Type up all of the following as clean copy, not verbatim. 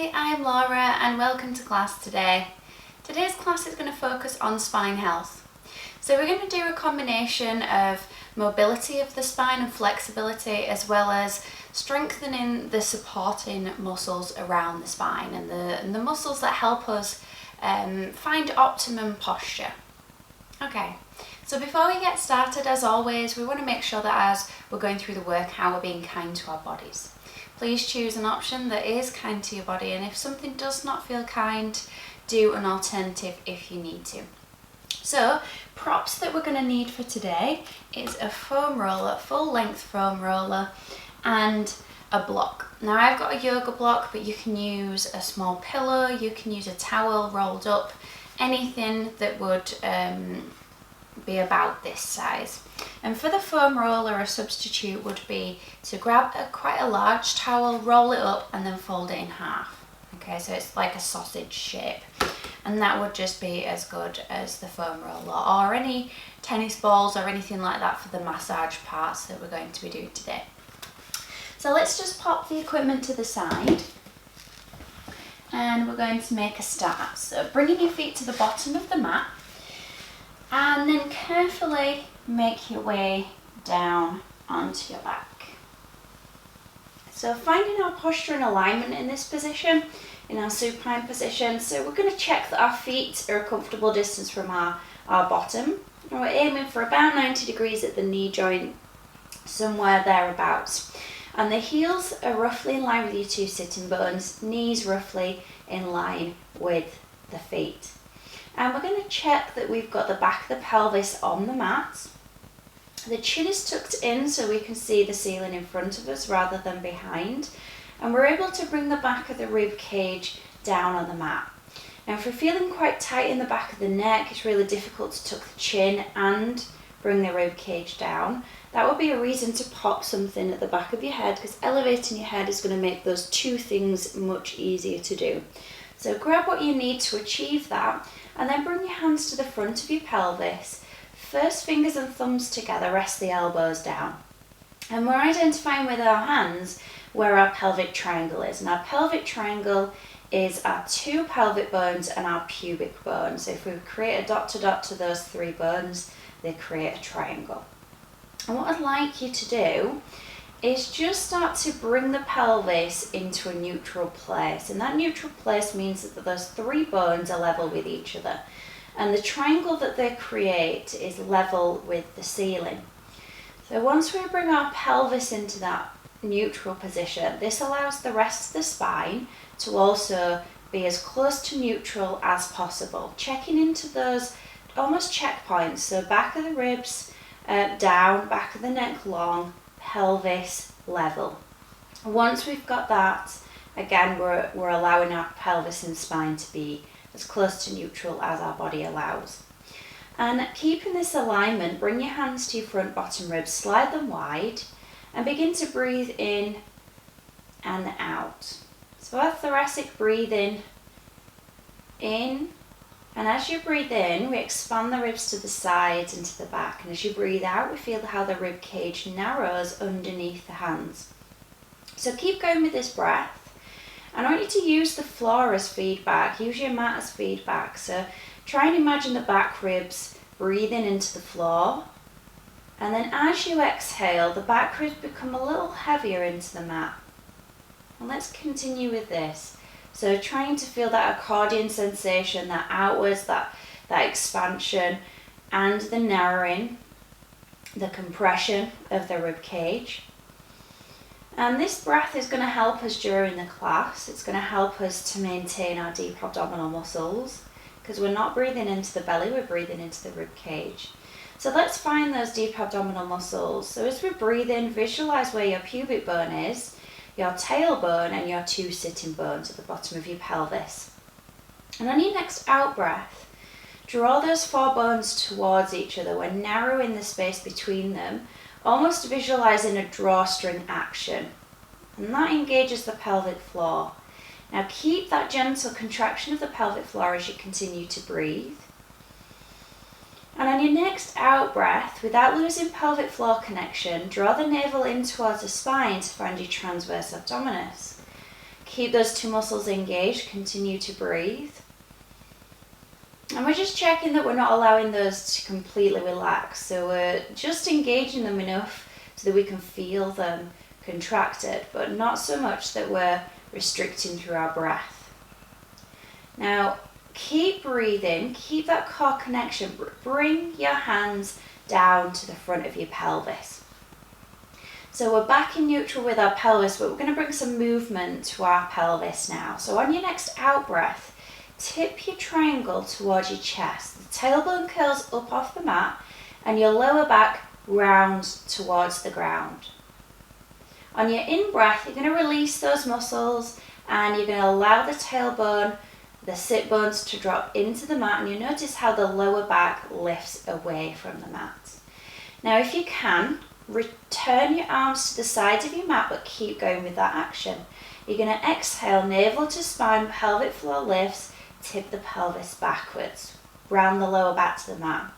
Hi, I'm Laura and welcome to class today. Today's class is going to focus on spine health. So we're going to do a combination of mobility of the spine and flexibility, as well as strengthening the supporting muscles around the spine and the muscles that help us find optimum posture. Okay, so before we get started, as always, we want to make sure that as we're going through the workout, we're being kind to our bodies. Please choose an option that is kind to your body, and if something does not feel kind, do an alternative if you need to. So, props that we're going to need for today is a foam roller, full length foam roller, and a block. Now I've got a yoga block, but you can use a small pillow, you can use a towel rolled up, anything that would be about this size. And for the foam roller, a substitute would be to grab quite a large towel, roll it up and then fold it in half. Okay, so it's like a sausage shape, and that would just be as good as the foam roller or any tennis balls or anything like that for the massage parts that we're going to be doing today. So let's just pop the equipment to the side and we're going to make a start. So bringing your feet to the bottom of the mat and then carefully make your way down onto your back. So finding our posture and alignment in this position, in our supine position. So we're going to check that our feet are a comfortable distance from our bottom. And we're aiming for about 90 degrees at the knee joint, somewhere thereabouts. And the heels are roughly in line with your two sitting bones, knees roughly in line with the feet. And we're going to check that we've got the back of the pelvis on the mat. The chin is tucked in so we can see the ceiling in front of us rather than behind. And we're able to bring the back of the rib cage down on the mat. Now if we're feeling quite tight in the back of the neck, it's really difficult to tuck the chin and bring the rib cage down. That would be a reason to pop something at the back of your head, because elevating your head is going to make those two things much easier to do. So grab what you need to achieve that, and then bring your hands to the front of your pelvis. First fingers and thumbs together, rest the elbows down. And we're identifying with our hands where our pelvic triangle is. And our pelvic triangle is our two pelvic bones and our pubic bone. So if we create a dot to those three bones, they create a triangle. And what I'd like you to do is just start to bring the pelvis into a neutral place. And that neutral place means that those three bones are level with each other. And the triangle that they create is level with the ceiling. So once we bring our pelvis into that neutral position, this allows the rest of the spine to also be as close to neutral as possible. Checking into those almost checkpoints, so back of the ribs, down, back of the neck long, pelvis level. Once we've got that, again we're allowing our pelvis and spine to be as close to neutral as our body allows. And keeping this alignment, bring your hands to your front bottom ribs, slide them wide and begin to breathe in and out. So our thoracic breathing in. And as you breathe in, we expand the ribs to the sides and to the back. And as you breathe out, we feel how the rib cage narrows underneath the hands. So keep going with this breath. And I want you to use the floor as feedback. Use your mat as feedback. So try and imagine the back ribs breathing into the floor. And then as you exhale, the back ribs become a little heavier into the mat. And let's continue with this. So trying to feel that accordion sensation, that outwards, that expansion, and the narrowing, the compression of the rib cage. And this breath is going to help us during the class. It's going to help us to maintain our deep abdominal muscles, because we're not breathing into the belly, we're breathing into the rib cage. So let's find those deep abdominal muscles. So as we breathe in, visualize where your pubic bone is, your tailbone and your two sitting bones at the bottom of your pelvis. And on your next out breath, draw those four bones towards each other. We're narrowing the space between them, almost visualizing a drawstring action. And that engages the pelvic floor. Now keep that gentle contraction of the pelvic floor as you continue to breathe. And on your next out breath, without losing pelvic floor connection, draw the navel in towards the spine to find your transverse abdominis. Keep those two muscles engaged, continue to breathe. And we're just checking that we're not allowing those to completely relax. So we're just engaging them enough so that we can feel them contracted, but not so much that we're restricting through our breath. Now, keep breathing, keep that core connection. Bring your hands down to the front of your pelvis. So we're back in neutral with our pelvis, but we're going to bring some movement to our pelvis now. So on your next out breath, tip your triangle towards your chest. The tailbone curls up off the mat and your lower back rounds towards the ground. On your in breath, you're going to release those muscles and you're going to allow the tailbone, the sit bones to drop into the mat, and you notice how the lower back lifts away from the mat. Now if you can, return your arms to the sides of your mat, but keep going with that action. You're going to exhale, navel to spine, pelvic floor lifts, tip the pelvis backwards, round the lower back to the mat.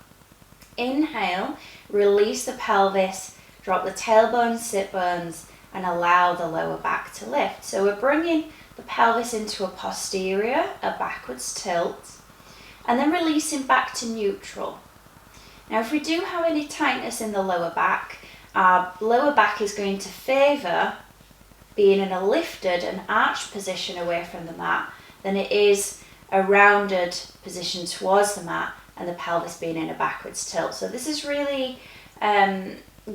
Inhale, release the pelvis, drop the tailbone, sit bones, and allow the lower back to lift. So we're bringing the pelvis into a posterior, a backwards tilt, and then releasing back to neutral. Now if we do have any tightness in the lower back, our lower back is going to favour being in a lifted and arched position away from the mat than it is a rounded position towards the mat and the pelvis being in a backwards tilt. So this is really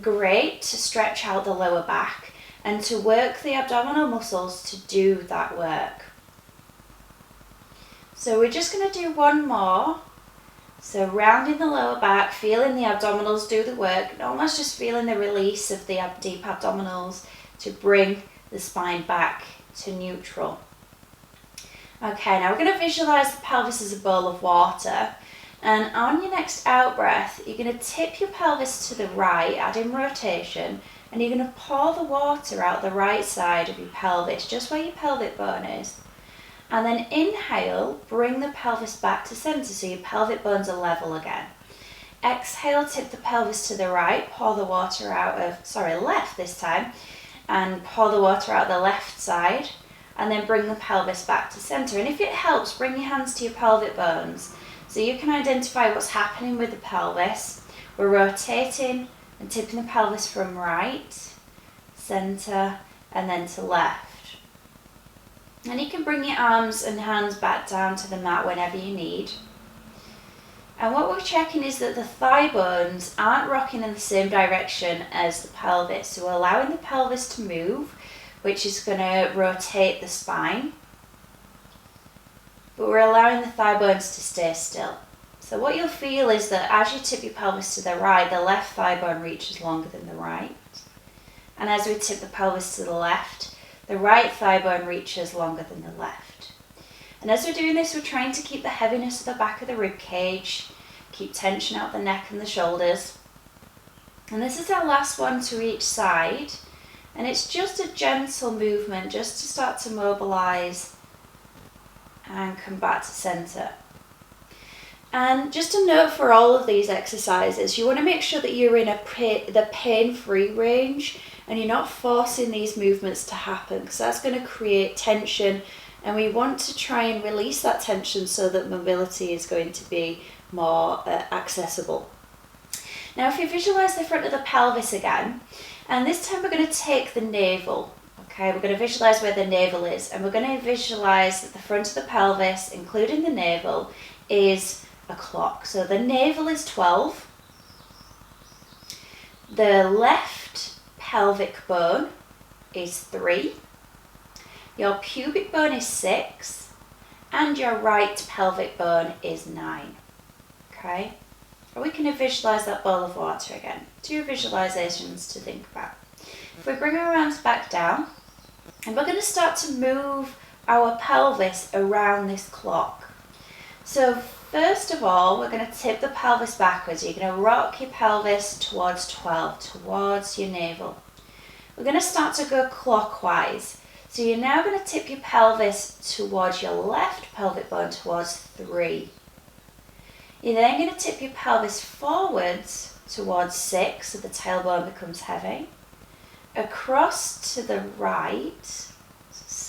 great to stretch out the lower back and to work the abdominal muscles to do that work. So we're just going to do one more. So rounding the lower back, feeling the abdominals do the work, and almost just feeling the release of the deep abdominals to bring the spine back to neutral. Okay, now we're going to visualize the pelvis as a bowl of water, and on your next out breath, you're going to tip your pelvis to the right, adding rotation, and you're going to pour the water out the right side of your pelvis, just where your pelvic bone is. And then inhale, bring the pelvis back to center so your pelvic bones are level again. Exhale, tip the pelvis to the right, pour the water out of, left this time, and pour the water out the left side, and then bring the pelvis back to center. And if it helps, bring your hands to your pelvic bones so you can identify what's happening with the pelvis. We're rotating and tipping the pelvis from right, center, and then to left. And you can bring your arms and hands back down to the mat whenever you need. And what we're checking is that the thigh bones aren't rocking in the same direction as the pelvis. So we're allowing the pelvis to move, which is going to rotate the spine. But we're allowing the thigh bones to stay still. So what you'll feel is that as you tip your pelvis to the right, the left thigh bone reaches longer than the right. And as we tip the pelvis to the left, the right thigh bone reaches longer than the left. And as we're doing this, we're trying to keep the heaviness of the back of the rib cage, keep tension out the neck and the shoulders. And this is our last one to each side. And it's just a gentle movement just to start to mobilize and come back to center. And just a note for all of these exercises, you want to make sure that you're in the pain-free range and you're not forcing these movements to happen, because that's going to create tension, and we want to try and release that tension so that mobility is going to be more accessible. Now if you visualize the front of the pelvis again, and this time we're going to take the navel. Okay, we're going to visualize where the navel is, and we're going to visualize that the front of the pelvis, including the navel, is a clock. So the navel is 12. The left pelvic bone is 3. Your pubic bone is 6. And your right pelvic bone is 9. Okay? Or we can visualize that bowl of water again. 2 visualizations to think about. If we bring our arms back down, and we're going to start to move our pelvis around this clock. So first of all, we're going to tip the pelvis backwards. You're going to rock your pelvis towards 12, towards your navel. We're going to start to go clockwise. So you're now going to tip your pelvis towards your left pelvic bone, towards 3. You're then going to tip your pelvis forwards towards 6, so the tailbone becomes heavy. Across to the right,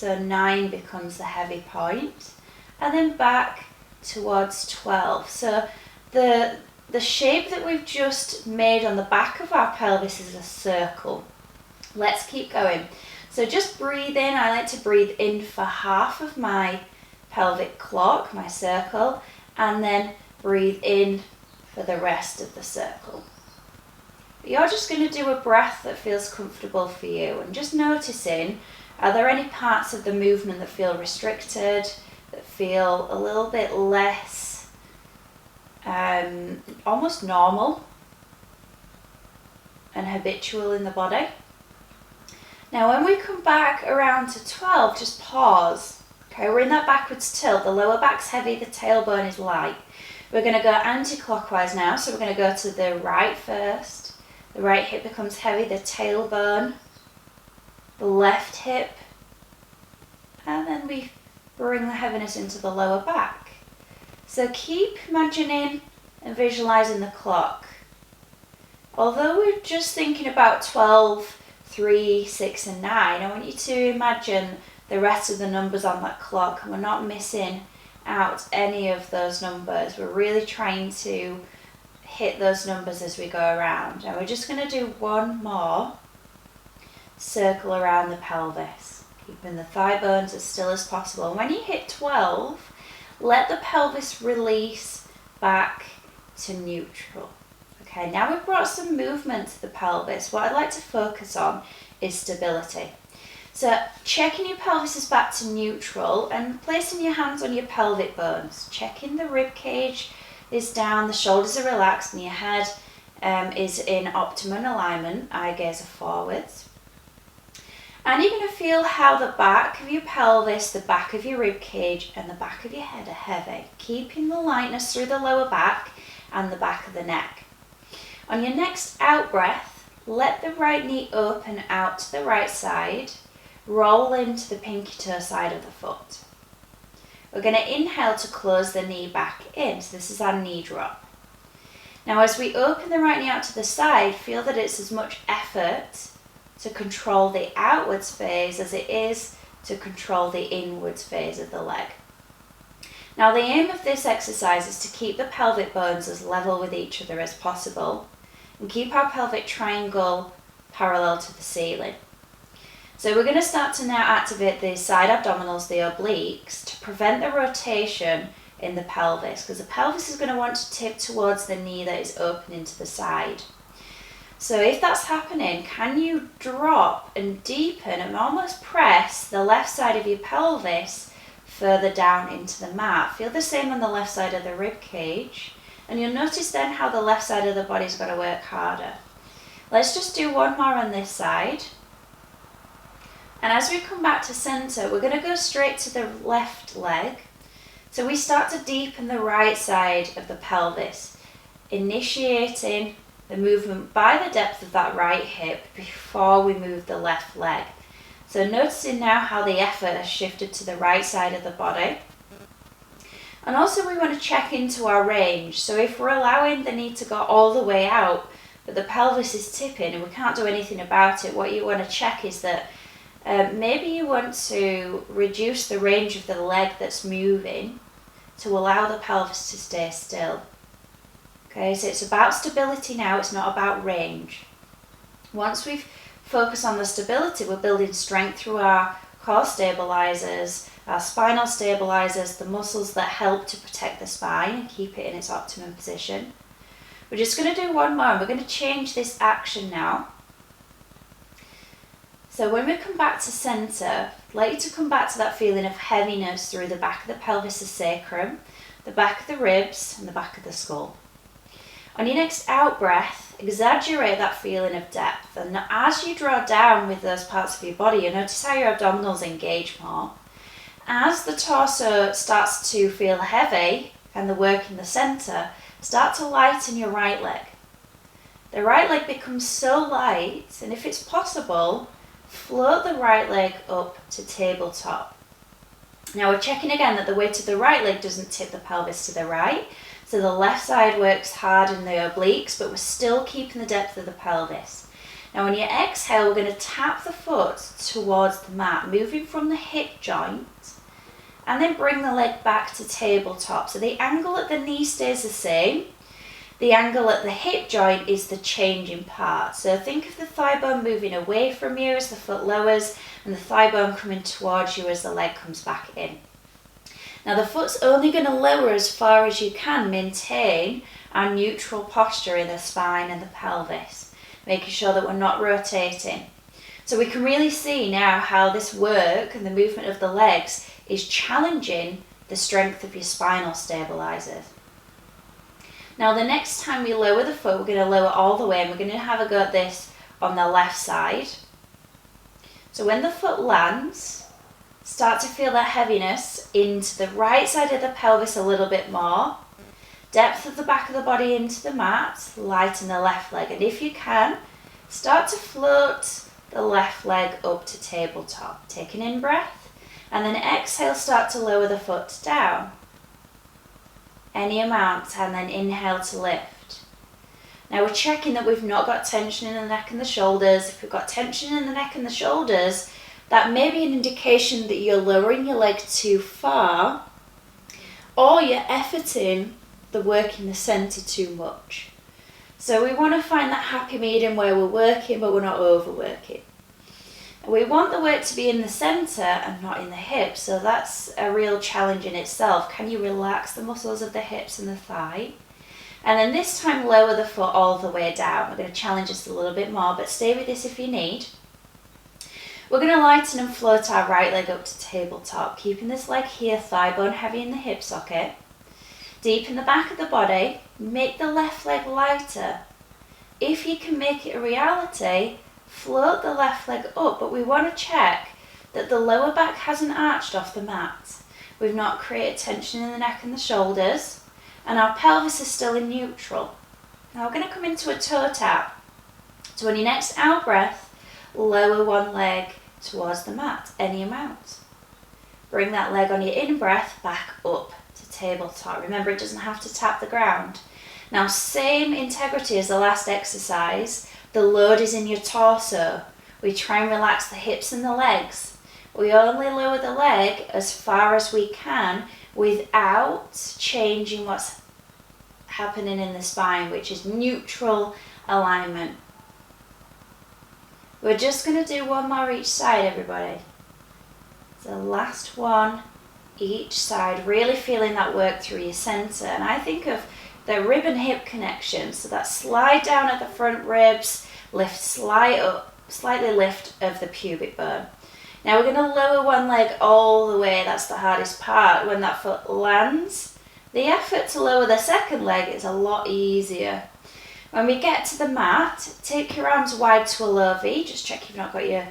so 9 becomes the heavy point, and then back towards 12. So the shape that we've just made on the back of our pelvis is a circle. Let's keep going. So just breathe in. I like to breathe in for half of my pelvic lock, my circle, and then breathe in for the rest of the circle. But you're just going to do a breath that feels comfortable for you, and just noticing, are there any parts of the movement that feel restricted, that feel a little bit less almost normal and habitual in the body? Now when we come back around to 12, just pause. Okay, we're in that backwards tilt. The lower back's heavy, the tailbone is light. We're going to go anti-clockwise now, so we're going to go to the right first. The right hip becomes heavy, the tailbone, the left hip, and then we bring the heaviness into the lower back. So keep imagining and visualizing the clock. Although we're just thinking about 12, 3, 6 and 9, I want you to imagine the rest of the numbers on that clock, and we're not missing out any of those numbers. We're really trying to hit those numbers as we go around. And we're just going to do one more circle around the pelvis, keeping the thigh bones as still as possible. And when you hit 12, let the pelvis release back to neutral. Okay, now we've brought some movement to the pelvis. What I'd like to focus on is stability. So checking your pelvis is back to neutral and placing your hands on your pelvic bones. Checking the rib cage is down, the shoulders are relaxed, and your head is in optimum alignment. Eye gaze are forwards. And you're going to feel how the back of your pelvis, the back of your rib cage and the back of your head are heavy, keeping the lightness through the lower back and the back of the neck. On your next out breath, let the right knee open out to the right side, roll into the pinky toe side of the foot. We're going to inhale to close the knee back in, so this is our knee drop. Now as we open the right knee out to the side, feel that it's as much effort to control the outwards phase as it is to control the inwards phase of the leg. Now the aim of this exercise is to keep the pelvic bones as level with each other as possible and keep our pelvic triangle parallel to the ceiling. So we're going to start to now activate the side abdominals, the obliques, to prevent the rotation in the pelvis, because the pelvis is going to want to tip towards the knee that is opening to the side. So if that's happening, can you drop and deepen and almost press the left side of your pelvis further down into the mat? Feel the same on the left side of the rib cage, and you'll notice then how the left side of the body's got to work harder. Let's just do one more on this side. And as we come back to center, we're going to go straight to the left leg. So we start to deepen the right side of the pelvis, initiating the movement by the depth of that right hip before we move the left leg. So noticing now how the effort has shifted to the right side of the body. And also we want to check into our range. So if we're allowing the knee to go all the way out, but the pelvis is tipping and we can't do anything about it, what you want to check is that maybe you want to reduce the range of the leg that's moving to allow the pelvis to stay still. Okay, so it's about stability now, it's not about range. Once we've focused on the stability, we're building strength through our core stabilizers, our spinal stabilizers, the muscles that help to protect the spine and keep it in its optimum position. We're just going to do one more, and we're going to change this action now. So when we come back to center, I'd like you to come back to that feeling of heaviness through the back of the pelvis, the sacrum, the back of the ribs and the back of the skull. On your next out breath, exaggerate that feeling of depth, and as you draw down with those parts of your body, you'll notice how your abdominals engage more. As the torso starts to feel heavy and the work in the center, start to lighten your right leg. The right leg becomes so light, and if it's possible, float the right leg up to tabletop. Now we're checking again that the weight of the right leg doesn't tip the pelvis to the right, so the left side works hard in the obliques, but we're still keeping the depth of the pelvis. Now on your exhale, we're going to tap the foot towards the mat, moving from the hip joint, and then bring the leg back to tabletop. So the angle at the knee stays the same. The angle at the hip joint is the changing part. So think of the thigh bone moving away from you as the foot lowers, and the thigh bone coming towards you as the leg comes back in. Now the foot's only going to lower as far as you can. Maintain our neutral posture in the spine and the pelvis, making sure that we're not rotating. So we can really see now how this work and the movement of the legs is challenging the strength of your spinal stabilizers. Now the next time we lower the foot, we're going to lower all the way, and we're going to have a go at this on the left side. So when the foot lands, start to feel that heaviness into the right side of the pelvis a little bit more. Depth of the back of the body into the mat, lighten the left leg, and if you can, start to float the left leg up to tabletop. Take an in-breath, and then exhale, start to lower the foot down. Any amount, and then inhale to lift. Now we're checking that we've not got tension in the neck and the shoulders. If we've got tension in the neck and the shoulders, that may be an indication that you're lowering your leg too far, or you're efforting the work in the centre too much. So we want to find that happy medium where we're working but we're not overworking. And we want the work to be in the centre and not in the hips, so that's a real challenge in itself. Can you relax the muscles of the hips and the thigh? And then this time lower the foot all the way down. We're going to challenge this a little bit more, but stay with this if you need. We're going to lighten and float our right leg up to tabletop, keeping this leg here, thigh bone heavy in the hip socket. Deep in the back of the body, make the left leg lighter. If you can make it a reality, float the left leg up, but we want to check that the lower back hasn't arched off the mat. We've not created tension in the neck and the shoulders, and our pelvis is still in neutral. Now we're going to come into a toe tap. So on your next out breath, lower one leg towards the mat, any amount. Bring that leg on your in breath back up to tabletop. Remember, it doesn't have to tap the ground. Now, same integrity as the last exercise. The load is in your torso. We try and relax the hips and the legs. We only lower the leg as far as we can without changing what's happening in the spine, which is neutral alignment. We're just going to do one more each side, everybody. The last one each side, really feeling that work through your centre. And I think of the rib and hip connection, so that slide down at the front ribs, lift slightly lift of the pubic bone. Now we're going to lower one leg all the way. That's the hardest part. When that foot lands, the effort to lower the second leg is a lot easier. When we get to the mat, take your arms wide to a low V. Just check you've not got your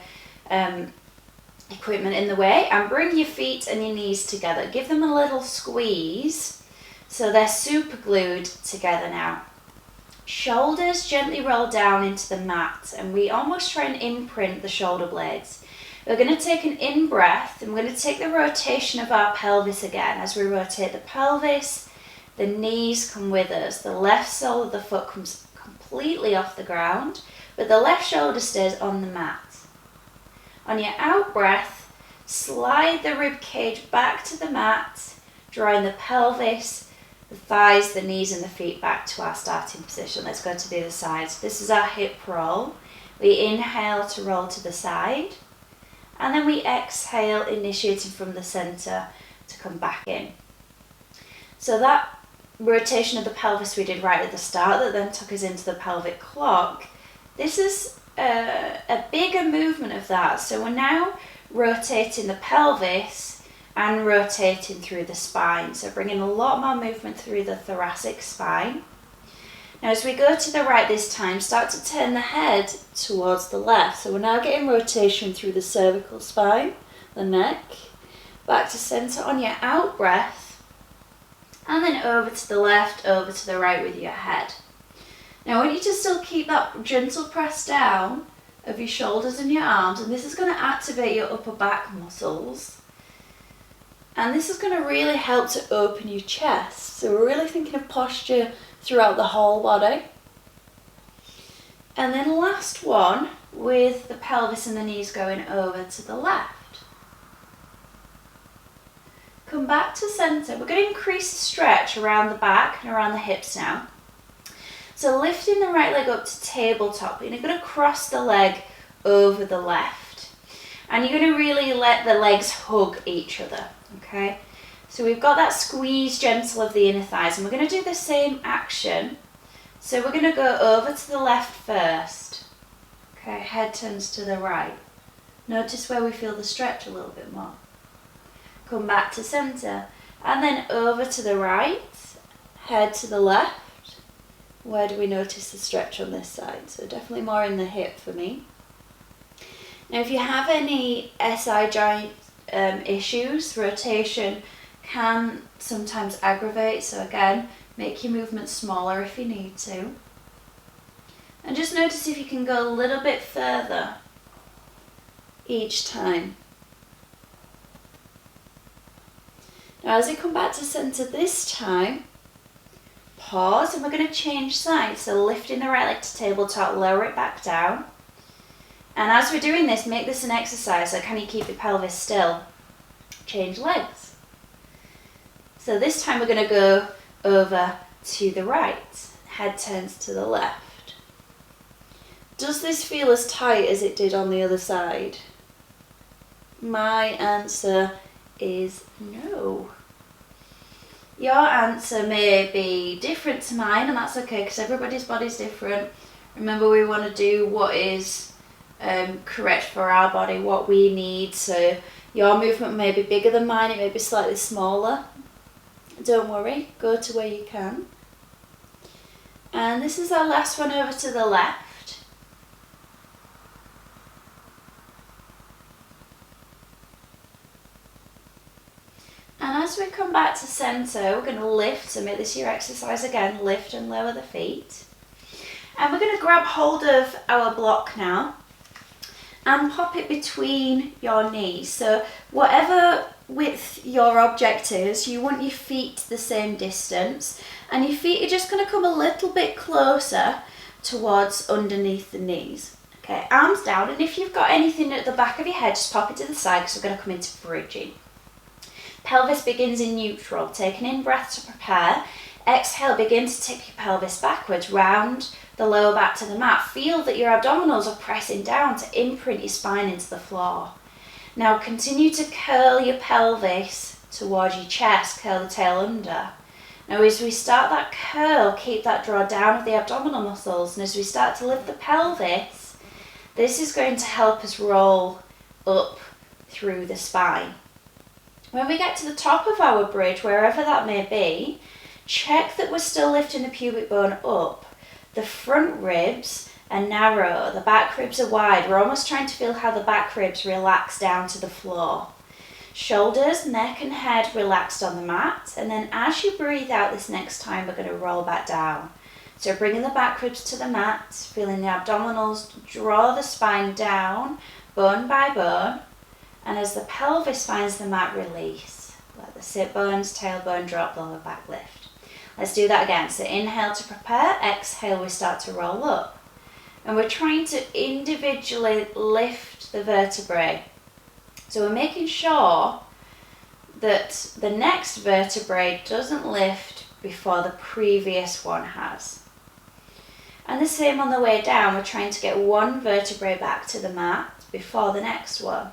equipment in the way, and bring your feet and your knees together. Give them a little squeeze so they're super glued together now. Shoulders gently roll down into the mat, and we almost try and imprint the shoulder blades. We're going to take an in-breath, and we're going to take the rotation of our pelvis again. As we rotate the pelvis, the knees come with us. The left sole of the foot comes completely off the ground, but the left shoulder stays on the mat. On your out breath, slide the rib cage back to the mat, drawing the pelvis, the thighs, the knees and the feet back to our starting position. Let's go to the other side. So this is our hip roll. We inhale to roll to the side, and then we exhale, initiating from the centre to come back in. So that rotation of the pelvis we did right at the start that then took us into the pelvic lock, this is a bigger movement of that. So we're now rotating the pelvis and rotating through the spine. So bringing a lot more movement through the thoracic spine. Now as we go to the right this time, start to turn the head towards the left. So we're now getting rotation through the cervical spine, the neck, back to centre on your out breath, and then over to the left, over to the right with your head. Now I want you to still keep that gentle press down of your shoulders and your arms, and this is going to activate your upper back muscles. And this is going to really help to open your chest. So we're really thinking of posture throughout the whole body. And then last one with the pelvis and the knees going over to the left. Come back to centre. We're going to increase the stretch around the back and around the hips now. So lifting the right leg up to tabletop, and you're going to cross the leg over the left. And you're going to really let the legs hug each other, okay? So we've got that squeeze gentle of the inner thighs, and we're going to do the same action. So we're going to go over to the left first. Okay, head turns to the right. Notice where we feel the stretch a little bit more. Come back to centre, and then over to the right, head to the left. Where do we notice the stretch on this side? So definitely more in the hip for me. Now if you have any SI joint issues, rotation can sometimes aggravate, so again, make your movement smaller if you need to. And just notice if you can go a little bit further each time. Now as we come back to centre this time, pause, and we're going to change sides. So lifting the right leg to tabletop, lower it back down. And as we're doing this, make this an exercise. So can you keep your pelvis still? Change legs. So this time we're going to go over to the right. Head turns to the left. Does this feel as tight as it did on the other side? My answer is no. Your answer may be different to mine, and that's okay because everybody's body's different. Remember, we want to do what is correct for our body, what we need. So your movement may be bigger than mine, it may be slightly smaller. Don't worry, go to where you can. And this is our last one over to the left. And as we come back to centre, we're going to lift, so make this your exercise again, lift and lower the feet. And we're going to grab hold of our block now and pop it between your knees. So whatever width your object is, you want your feet the same distance, and your feet are just going to come a little bit closer towards underneath the knees. Okay, arms down, and if you've got anything at the back of your head, just pop it to the side because we're going to come into bridging. Pelvis begins in neutral, taking in breath to prepare. Exhale, begin to tip your pelvis backwards, round the lower back to the mat. Feel that your abdominals are pressing down to imprint your spine into the floor. Now continue to curl your pelvis towards your chest, curl the tail under. Now as we start that curl, keep that draw down of the abdominal muscles, and as we start to lift the pelvis, this is going to help us roll up through the spine. When we get to the top of our bridge, wherever that may be, check that we're still lifting the pubic bone up. The front ribs are narrow, the back ribs are wide. We're almost trying to feel how the back ribs relax down to the floor. Shoulders, neck and head relaxed on the mat. And then as you breathe out this next time, we're going to roll back down. So bringing the back ribs to the mat, feeling the abdominals draw the spine down, bone by bone. And as the pelvis finds the mat, release. Let the sit bones, tailbone drop, lower back lift. Let's do that again. So inhale to prepare, exhale, we start to roll up. And we're trying to individually lift the vertebrae. So we're making sure that the next vertebrae doesn't lift before the previous one has. And the same on the way down, we're trying to get one vertebrae back to the mat before the next one.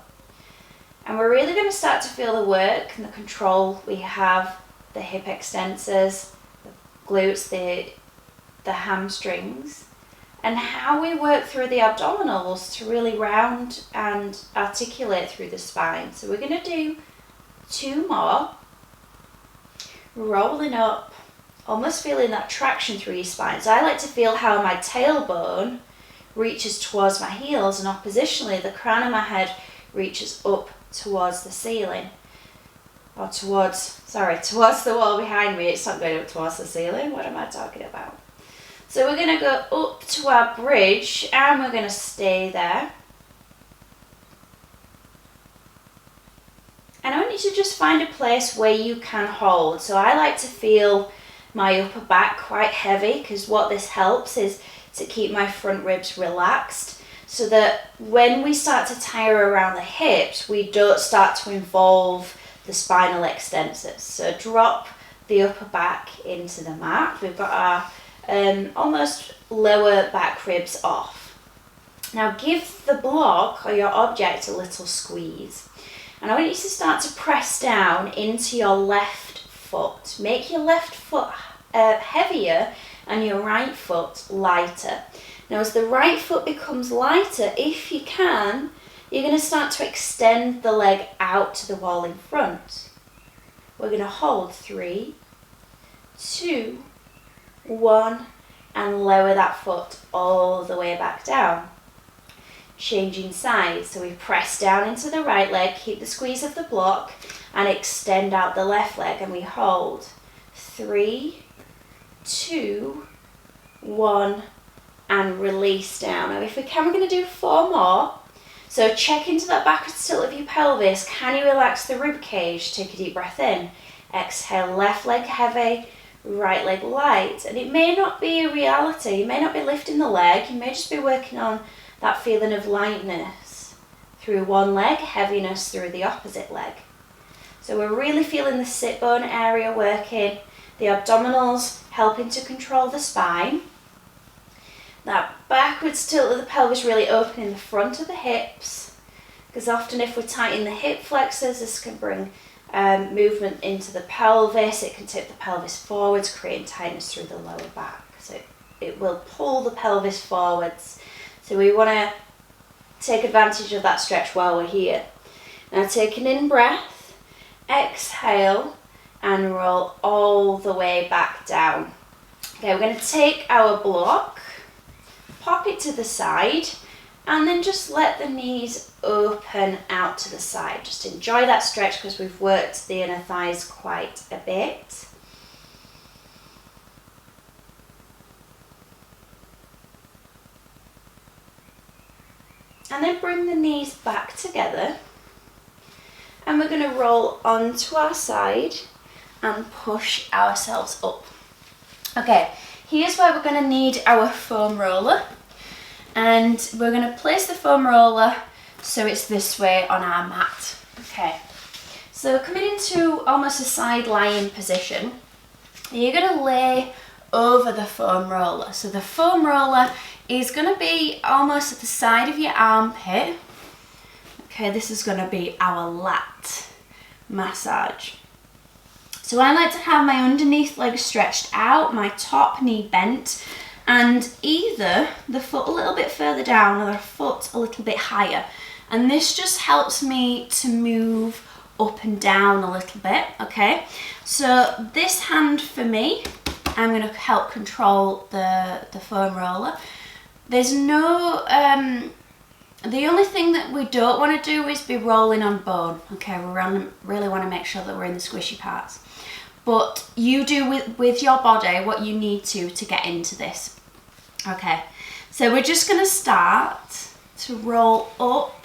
And we're really going to start to feel the work and the control we have, the hip extensors, the glutes, the hamstrings, and how we work through the abdominals to really round and articulate through the spine. So we're going to do 2 more. Rolling up, almost feeling that traction through your spine. So I like to feel how my tailbone reaches towards my heels, and oppositionally the crown of my head reaches up towards the ceiling, or towards the wall behind me. It's not going up towards the ceiling. What am I talking about? So we're going to go up to our bridge and we're going to stay there. And I want you to just find a place where you can hold. So I like to feel my upper back quite heavy, because what this helps is to keep my front ribs relaxed, so that when we start to tire around the hips, we don't start to involve the spinal extensors. So drop the upper back into the mat. We've got our almost lower back ribs off. Now give the block or your object a little squeeze. And I want you to start to press down into your left foot. Make your left foot heavier and your right foot lighter. Now as the right foot becomes lighter, if you can, you're going to start to extend the leg out to the wall in front. We're going to hold 3, 2, 1 and lower that foot all the way back down. Changing sides, so we press down into the right leg, keep the squeeze of the block and extend out the left leg, and we hold 3, 2, 1 and release down. Now if we can, we're going to do 4 more. So check into that backward tilt of your pelvis. Can you relax the rib cage? Take a deep breath in. Exhale, left leg heavy, right leg light. And it may not be a reality. You may not be lifting the leg. You may just be working on that feeling of lightness through one leg, heaviness through the opposite leg. So we're really feeling the sit bone area working, the abdominals helping to control the spine. That backwards tilt of the pelvis really opening the front of the hips, because often if we tighten the hip flexors, this can bring movement into the pelvis. It can tip the pelvis forwards, creating tightness through the lower back. So it will pull the pelvis forwards. So we want to take advantage of that stretch while we're here. Now take an in breath, exhale and roll all the way back down. Okay, we're going to take our block, pop it to the side and then just let the knees open out to the side. Just enjoy that stretch because we've worked the inner thighs quite a bit. And then bring the knees back together and we're going to roll onto our side and push ourselves up. Okay, here's where we're going to need our foam roller, and we're going to place the foam roller so it's this way on our mat. Okay, so coming into almost a side lying position, you're going to lay over the foam roller. So the foam roller is going to be almost at the side of your armpit. Okay, this is going to be our lat massage. So I like to have my underneath leg stretched out, my top knee bent, and either the foot a little bit further down or the foot a little bit higher. And this just helps me to move up and down a little bit, okay? So this hand for me, I'm going to help control the foam roller. There's no, the only thing that we don't want to do is be rolling on bone, okay? We really want to make sure that we're in the squishy parts. But you do with your body what you need to get into this. Okay, so we're just going to start to roll up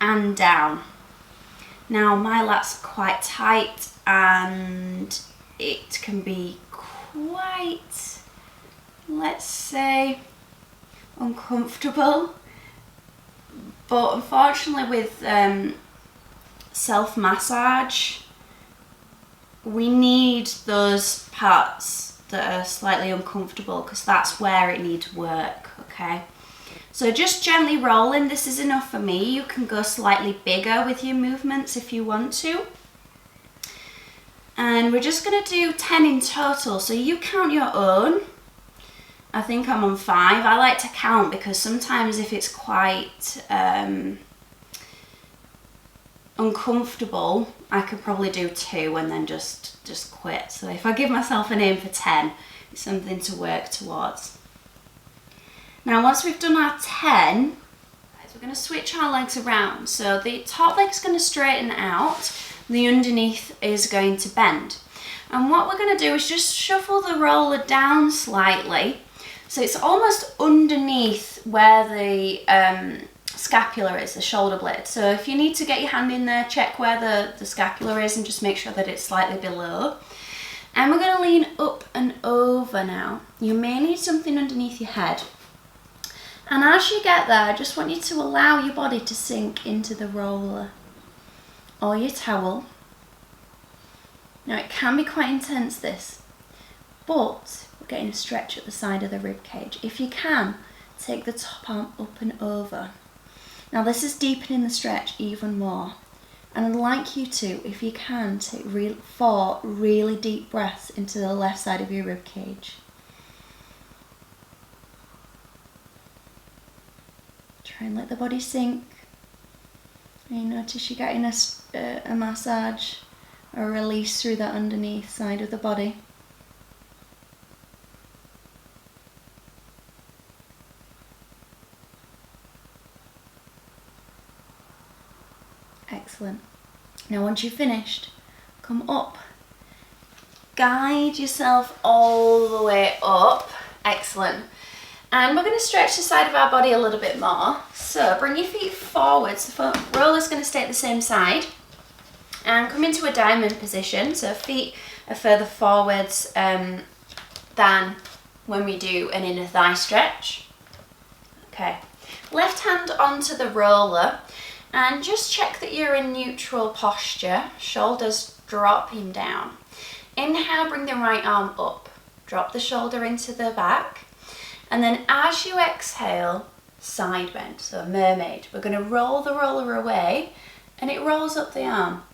and down. Now my lat's quite tight and it can be quite, let's say, uncomfortable. But unfortunately with self-massage, we need those parts that are slightly uncomfortable because that's where it needs work, okay? So just gently rolling, this is enough for me. You can go slightly bigger with your movements if you want to. And we're just going to do 10 in total, so you count your own. I think I'm on 5. I like to count because sometimes if it's quite uncomfortable, I could probably do 2 and then just quit. So if I give myself an aim for 10, it's something to work towards. Now once we've done our 10, we're going to switch our legs around. So the top leg's going to straighten out, the underneath is going to bend. And what we're going to do is just shuffle the roller down slightly, so it's almost underneath where the scapula is, the shoulder blade. So if you need to get your hand in there, check where the scapula is and just make sure that it's slightly below. And we're going to lean up and over now. You may need something underneath your head. And as you get there, I just want you to allow your body to sink into the roller or your towel. Now it can be quite intense this, but we're getting a stretch at the side of the rib cage. If you can, take the top arm up and over. Now this is deepening the stretch even more. And I'd like you to, if you can, take 4 really deep breaths into the left side of your rib cage. Try and let the body sink. And you notice you're getting a massage or a release through that underneath side of the body. Excellent. Now once you've finished, come up. Guide yourself all the way up. Excellent. And we're going to stretch the side of our body a little bit more. So bring your feet forwards. The roller's going to stay at the same side. And come into a diamond position. So feet are further forwards than when we do an inner thigh stretch. Okay. Left hand onto the roller. And just check that you're in neutral posture. Shoulders dropping down. Inhale, bring the right arm up. Drop the shoulder into the back. And then as you exhale, side bend, so a mermaid. We're going to roll the roller away and it rolls up the arm.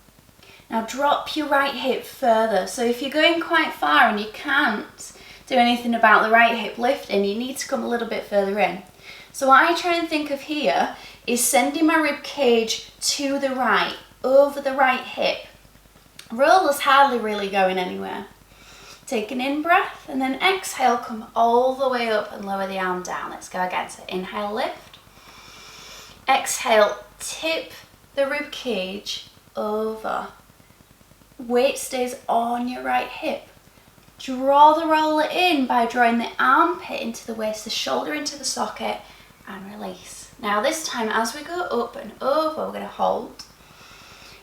Now drop your right hip further. So if you're going quite far and you can't do anything about the right hip lifting, you need to come a little bit further in. So what I try and think of here is sending my rib cage to the right, over the right hip. Roller's hardly really going anywhere. Take an in-breath and then exhale, come all the way up and lower the arm down. Let's go again. So inhale, lift. Exhale, tip the rib cage over. Weight stays on your right hip. Draw the roller in by drawing the armpit into the waist, the shoulder into the socket, and release. Now this time, as we go up and over, we're going to hold.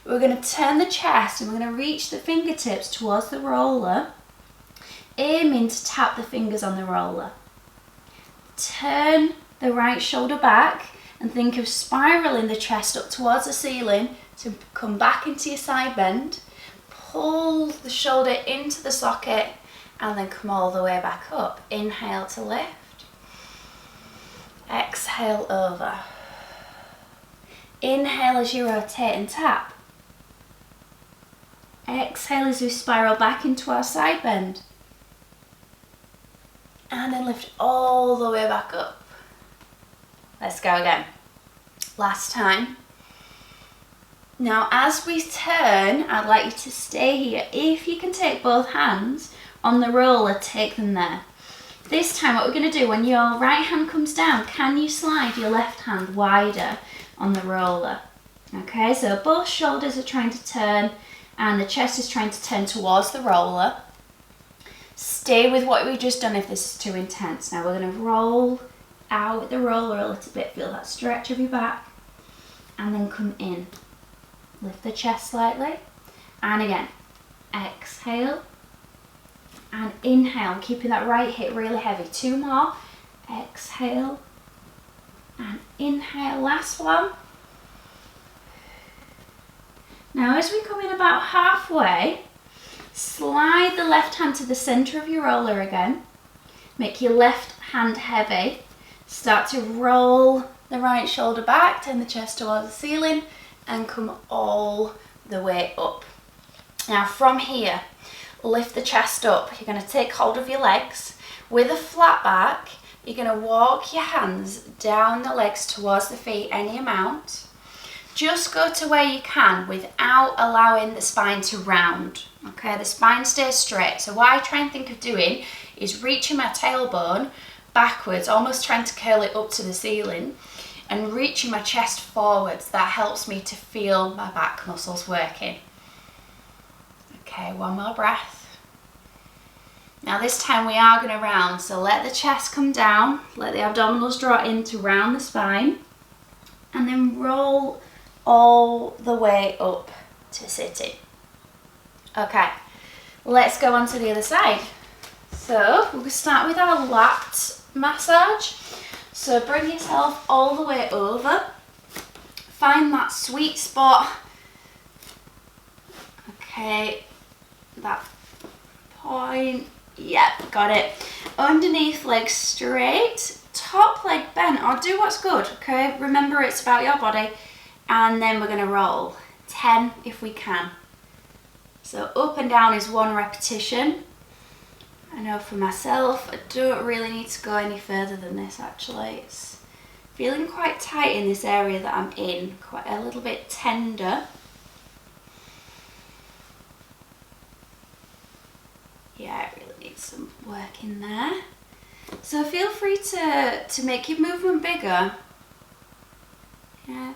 We're going to turn the chest and we're going to reach the fingertips towards the roller, aiming to tap the fingers on the roller. Turn the right shoulder back and think of spiraling the chest up towards the ceiling to come back into your side bend. Pull the shoulder into the socket and then come all the way back up. Inhale to lift. Exhale over. Inhale as you rotate and tap. Exhale as we spiral back into our side bend. And then lift all the way back up. Let's go again. Last time. Now as we turn, I'd like you to stay here. If you can take both hands on the roller, take them there. This time what we're going to do, when your right hand comes down, can you slide your left hand wider on the roller? Okay, so both shoulders are trying to turn and the chest is trying to turn towards the roller. Stay with what we've just done if this is too intense. Now we're going to roll out with the roller a little bit, feel that stretch of your back, and then come in. Lift the chest slightly, and again, exhale, and inhale, keeping that right hip really heavy. 2 more, exhale, and inhale, last one. Now as we come in about halfway, slide the left hand to the center of your roller again. Make your left hand heavy. Start to roll the right shoulder back, turn the chest towards the ceiling, and come all the way up. Now from here, lift the chest up. You're going to take hold of your legs. With a flat back, you're going to walk your hands down the legs towards the feet any amount. Just go to where you can without allowing the spine to round. Okay, the spine stays straight. So what I try and think of doing is reaching my tailbone backwards, almost trying to curl it up to the ceiling, and reaching my chest forwards. That helps me to feel my back muscles working. Okay, one more breath. Now this time we are going to round, so let the chest come down, let the abdominals draw in to round the spine, and then roll all the way up to sitting. Okay, let's go on to the other side. So we'll start with our lat massage. So bring yourself all the way over. Find that sweet spot. Okay, that point. Yep, got it. Underneath leg straight, top leg bent, or do what's good, okay? Remember, it's about your body. And then we're gonna roll 10 if we can. So up and down is 1 repetition. I know for myself, I don't really need to go any further than this actually. It's feeling quite tight in this area that I'm in, quite a little bit tender. Yeah, it really needs some work in there. So feel free to make your movement bigger. Yeah,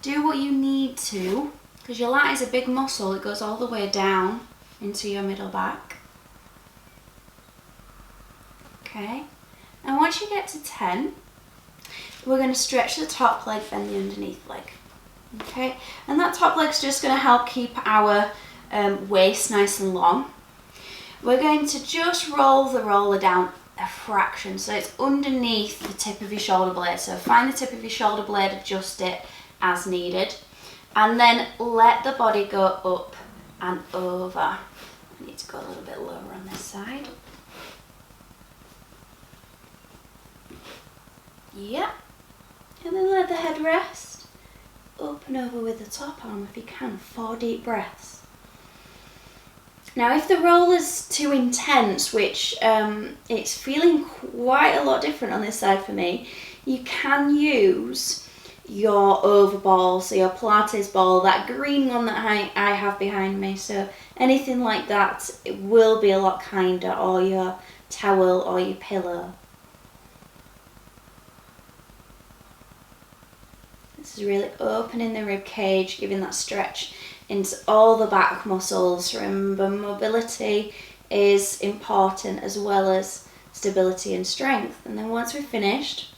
do what you need to, because your lat is a big muscle. It goes all the way down into your middle back. Okay, and once you get to 10, we're going to stretch the top leg, bend the underneath leg. Okay, and that top leg's just going to help keep our waist nice and long. We're going to just roll the roller down a fraction, so it's underneath the tip of your shoulder blade. So find the tip of your shoulder blade, adjust it as needed, and then let the body go up and over. I need to go a little bit lower on this side. Yeah, and then let the head rest. Up and over with the top arm if you can, 4 deep breaths. Now if the roll is too intense, which it's feeling quite a lot different on this side for me, you can use your over ball, so your Pilates ball, that green one that I have behind me. So anything like that, it will be a lot kinder, or your towel or your pillow. This is really opening the rib cage, giving that stretch into all the back muscles. Remember, mobility is important as well as stability and strength. And then once we've finished,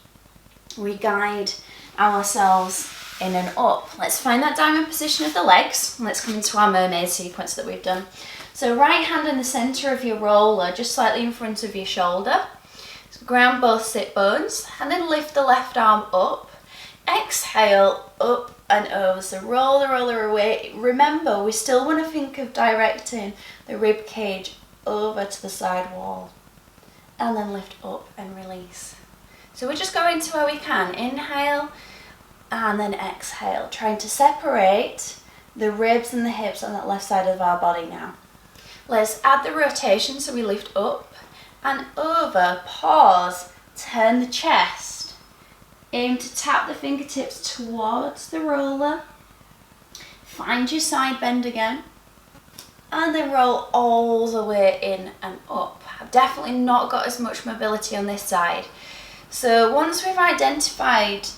we guide ourselves in and up. Let's find that diamond position of the legs. Let's come into our mermaid sequence that we've done. So right hand in the center of your roller, just slightly in front of your shoulder. So ground both sit bones, and then lift the left arm up. Exhale, up and over. So roll the roller away. Remember, we still want to think of directing the rib cage over to the side wall. And then lift up and release. So we're just going to where we can. Inhale and then exhale. Trying to separate the ribs and the hips on that left side of our body now. Let's add the rotation, so we lift up and over. Pause. Turn the chest. Aim to tap the fingertips towards the roller. Find your side bend again. And then roll all the way in and up. I've definitely not got as much mobility on this side. So once we've identified,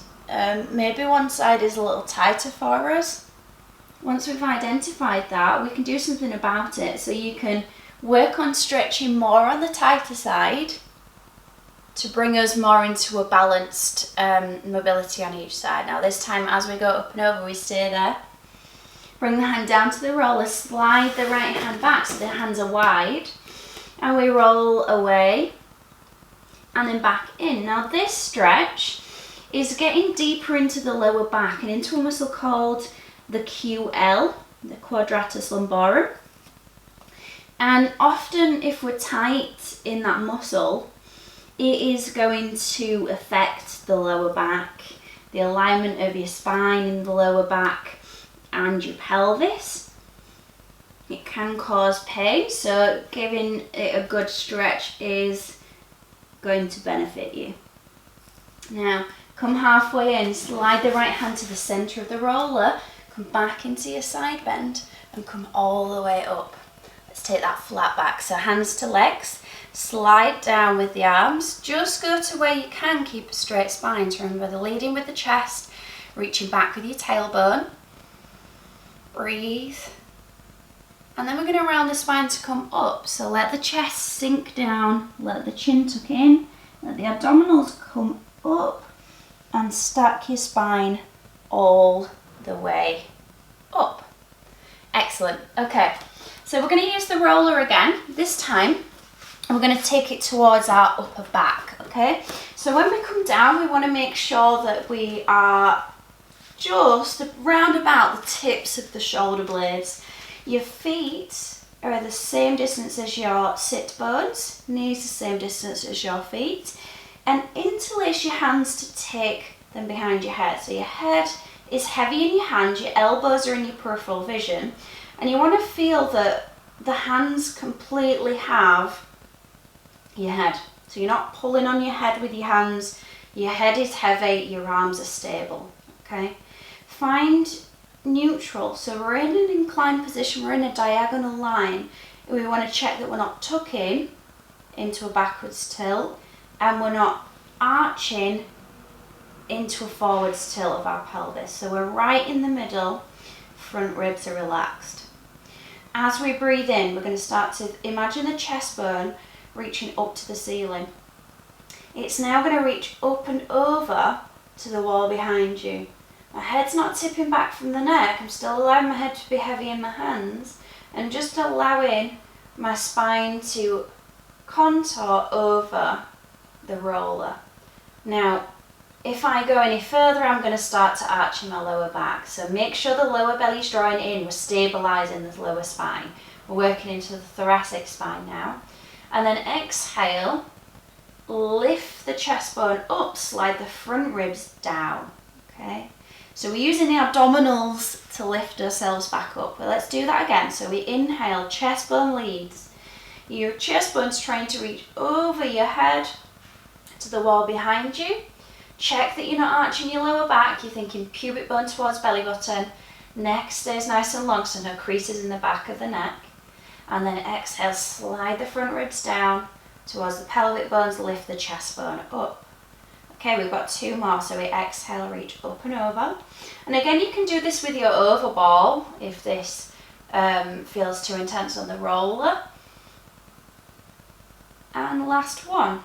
maybe one side is a little tighter for us. Once we've identified that, we can do something about it. So you can work on stretching more on the tighter side to bring us more into a balanced mobility on each side. Now this time, as we go up and over, we stay there. Bring the hand down to the roller, slide the right hand back so the hands are wide, and we roll away and then back in. Now this stretch is getting deeper into the lower back and into a muscle called the QL, the quadratus lumborum. And often if we're tight in that muscle, it is going to affect the lower back, the alignment of your spine in the lower back and your pelvis. It can cause pain, so giving it a good stretch is going to benefit you. Now, come halfway in, slide the right hand to the center of the roller, come back into your side bend and come all the way up. Let's take that flat back, so hands to legs. Slide down with the arms, just go to where you can, keep a straight spine. So remember, the leading with the chest, reaching back with your tailbone. Breathe. And then we're going to round the spine to come up. So let the chest sink down, let the chin tuck in, let the abdominals come up and stack your spine all the way up. Excellent. Okay, So we're going to use the roller again. This time we're going to take it towards our upper back, okay? So when we come down, we want to make sure that we are just round about the tips of the shoulder blades. Your feet are the same distance as your sit bones, knees the same distance as your feet, and interlace your hands to take them behind your head. So your head is heavy in your hand, your elbows are in your peripheral vision, and you want to feel that the hands completely have your head. So you're not pulling on your head with your hands, your head is heavy, your arms are stable, okay? Find neutral, so we're in an inclined position, we're in a diagonal line, and we want to check that we're not tucking into a backwards tilt and we're not arching into a forwards tilt of our pelvis. So we're right in the middle, front ribs are relaxed. As we breathe in, we're going to start to imagine the chest bone reaching up to the ceiling. It's now going to reach up and over to the wall behind you. My head's not tipping back from the neck, I'm still allowing my head to be heavy in my hands and just allowing my spine to contour over the roller. Now, if I go any further, I'm going to start to arch in my lower back. So make sure the lower belly's drawing in, we're stabilising the lower spine. We're working into the thoracic spine now. And then exhale, lift the chest bone up, slide the front ribs down, okay? So we're using the abdominals to lift ourselves back up. Well, let's do that again. So we inhale, chest bone leads. Your chest bone's trying to reach over your head to the wall behind you. Check that you're not arching your lower back. You're thinking pubic bone towards belly button. Neck stays nice and long, so no creases in the back of the neck. And then exhale, slide the front ribs down towards the pelvic bones, lift the chest bone up. Okay, we've got two more, so we exhale, reach up and over. And again, you can do this with your overball if this feels too intense on the roller. And last one.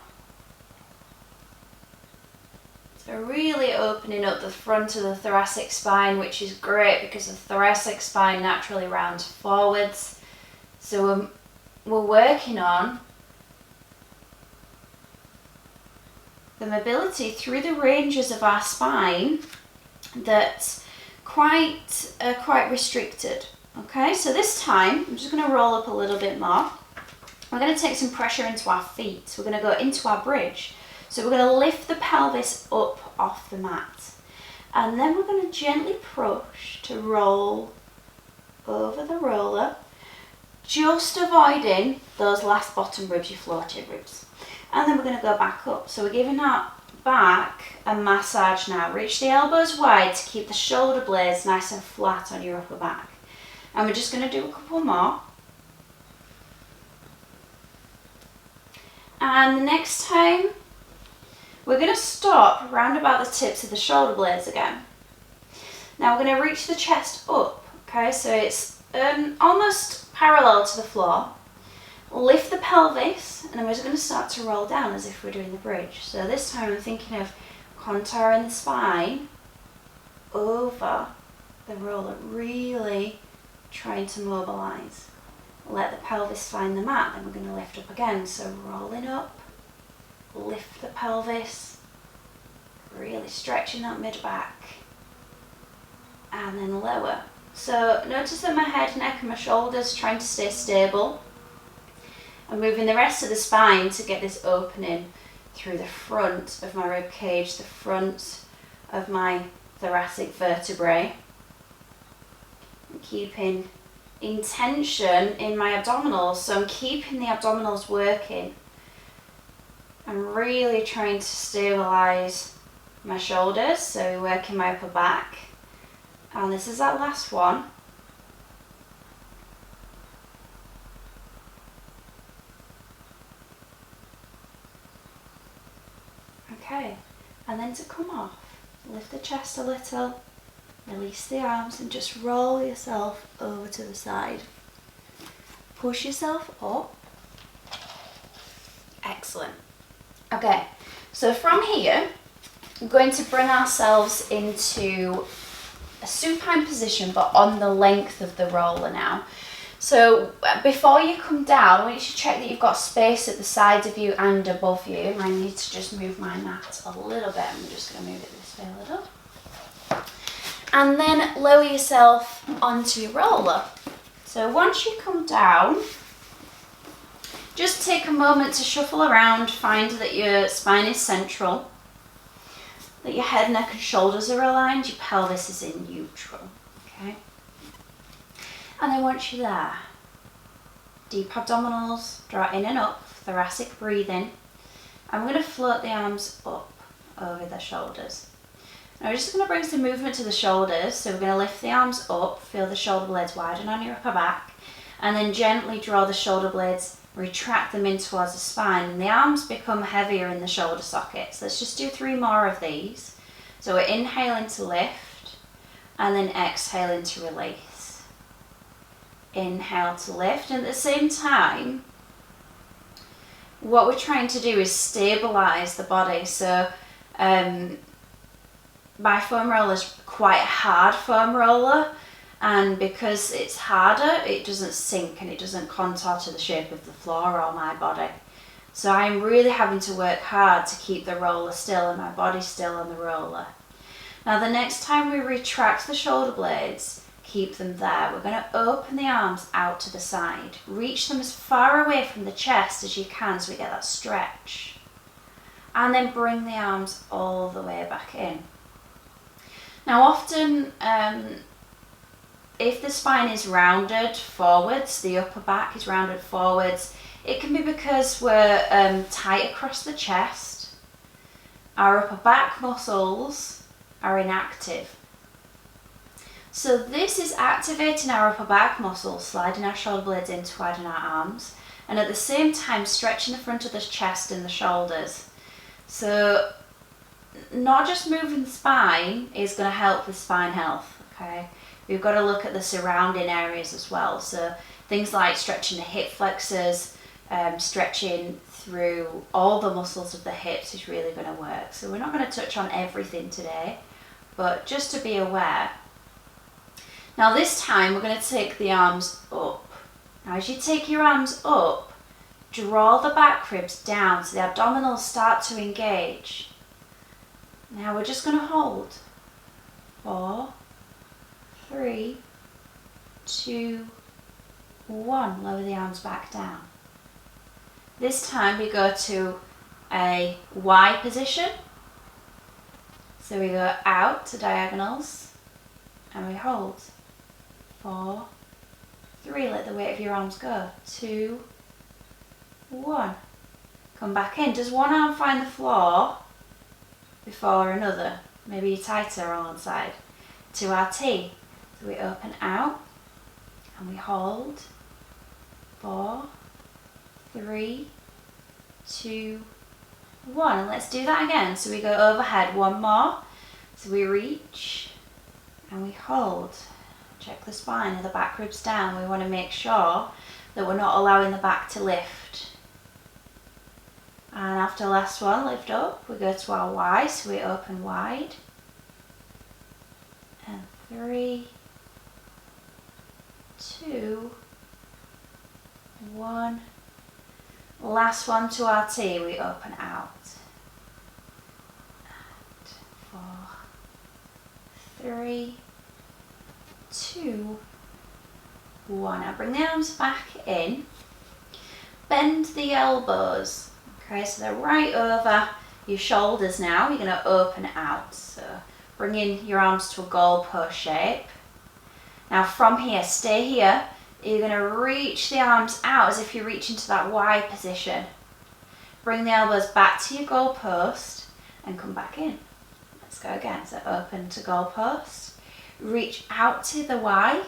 So really opening up the front of the thoracic spine, which is great because the thoracic spine naturally rounds forwards. So we're working on the mobility through the ranges of our spine that's quite restricted. Okay, so this time I'm just going to roll up a little bit more. We're going to take some pressure into our feet. We're going to go into our bridge. So we're going to lift the pelvis up off the mat. And then we're going to gently push to roll over the roller, just avoiding those last bottom ribs, your floated ribs. And then we're going to go back up. So we're giving our back a massage now. Reach the elbows wide to keep the shoulder blades nice and flat on your upper back. And we're just going to do a couple more. And the next time, we're going to stop round about the tips of the shoulder blades again. Now we're going to reach the chest up, okay, so it's almost parallel to the floor. Lift the pelvis, and then we're just going to start to roll down as if we're doing the bridge. So this time I'm thinking of contouring the spine over the roller, really trying to mobilise. Let the pelvis find the mat, then we're going to lift up again. So rolling up, lift the pelvis, really stretching that mid-back, and then lower. So notice that my head, neck and my shoulders trying to stay stable. I'm moving the rest of the spine to get this opening through the front of my rib cage, the front of my thoracic vertebrae. I'm keeping intention in my abdominals, so I'm keeping the abdominals working. I'm really trying to stabilise my shoulders, so we're working my upper back. And this is our last one. Okay, and then to come off, lift the chest a little, release the arms and just roll yourself over to the side. Push yourself up. Excellent. Okay, so from here, we're going to bring ourselves into a supine position, but on the length of the roller now. So before you come down, I want you to check that you've got space at the sides of you and above you. I need to just move my mat a little bit. I'm just going to move it this way a little. And then lower yourself onto your roller. So once you come down, just take a moment to shuffle around, find that your spine is central, that your head, neck and shoulders are aligned, your pelvis is in neutral, okay? And then once you're there, deep abdominals, draw in and up, thoracic breathing. I'm going to float the arms up over the shoulders. Now we're just going to bring some movement to the shoulders, so we're going to lift the arms up, feel the shoulder blades widen on your upper back, and then gently draw the shoulder blades, retract them in towards the spine, and the arms become heavier in the shoulder sockets. Let's just do 3 more of these. So we're inhaling to lift, and then exhaling to release. Inhale to lift, and at the same time, what we're trying to do is stabilize the body. So my foam roller is quite a hard foam roller, and because it's harder, it doesn't sink and it doesn't contour to the shape of the floor or my body. So I'm really having to work hard to keep the roller still and my body still on the roller. Now the next time we retract the shoulder blades, keep them there. We're going to open the arms out to the side. Reach them as far away from the chest as you can so we get that stretch. And then bring the arms all the way back in. Now often, if the spine is rounded forwards, the upper back is rounded forwards, it can be because we're tight across the chest, our upper back muscles are inactive. So this is activating our upper back muscles, sliding our shoulder blades in to widen our arms, and at the same time stretching the front of the chest and the shoulders. So not just moving the spine is going to help with spine health, okay? We've got to look at the surrounding areas as well. So things like stretching the hip flexors, stretching through all the muscles of the hips is really going to work. So we're not going to touch on everything today, but just to be aware. Now this time we're going to take the arms up. Now as you take your arms up, draw the back ribs down so the abdominals start to engage. Now we're just going to hold. 4, 3, 2, 1. Lower the arms back down. This time we go to a Y position. So we go out to diagonals and we hold. 4, 3. Let the weight of your arms go. 2, 1. Come back in. Does one arm find the floor before another? Maybe you're tighter on one side. To our T. So we open out and we hold. 4, 3, 2, 1. And let's do that again. So we go overhead. One more. So we reach and we hold. Check the spine and the back ribs down. We want to make sure that we're not allowing the back to lift. And after the last one, lift up. We go to our Y. So we open wide. And 3, 2, 1. Last one to our T, we open out. And 4, 3, 2, 1. Now bring the arms back in. Bend the elbows. Okay, so they're right over your shoulders now. You're going to open out. So bring in your arms to a goalpost shape. Now from here, stay here. You're going to reach the arms out as if you're reaching to that Y position. Bring the elbows back to your goalpost and come back in. Let's go again. So open to goalpost. Reach out to the Y.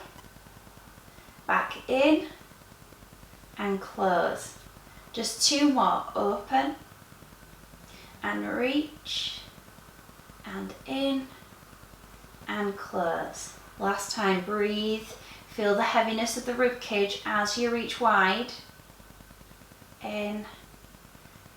Back in and close. Just 2 more. Open and reach and in and close. Last time, breathe. Feel the heaviness of the rib cage as you reach wide. In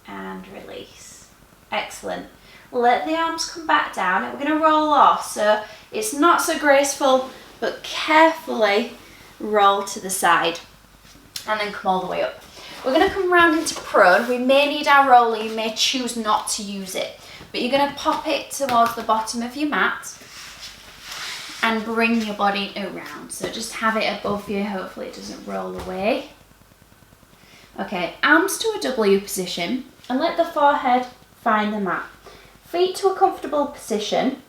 and release. Excellent. Let the arms come back down and we're going to roll off. So it's not so graceful, but carefully roll to the side, and then come all the way up. We're going to come round into prone. We may need our roller, you may choose not to use it, but you're going to pop it towards the bottom of your mat and bring your body around. So just have it above you, hopefully it doesn't roll away. Okay, arms to a W position and let the forehead find the mat. Feet to a comfortable position.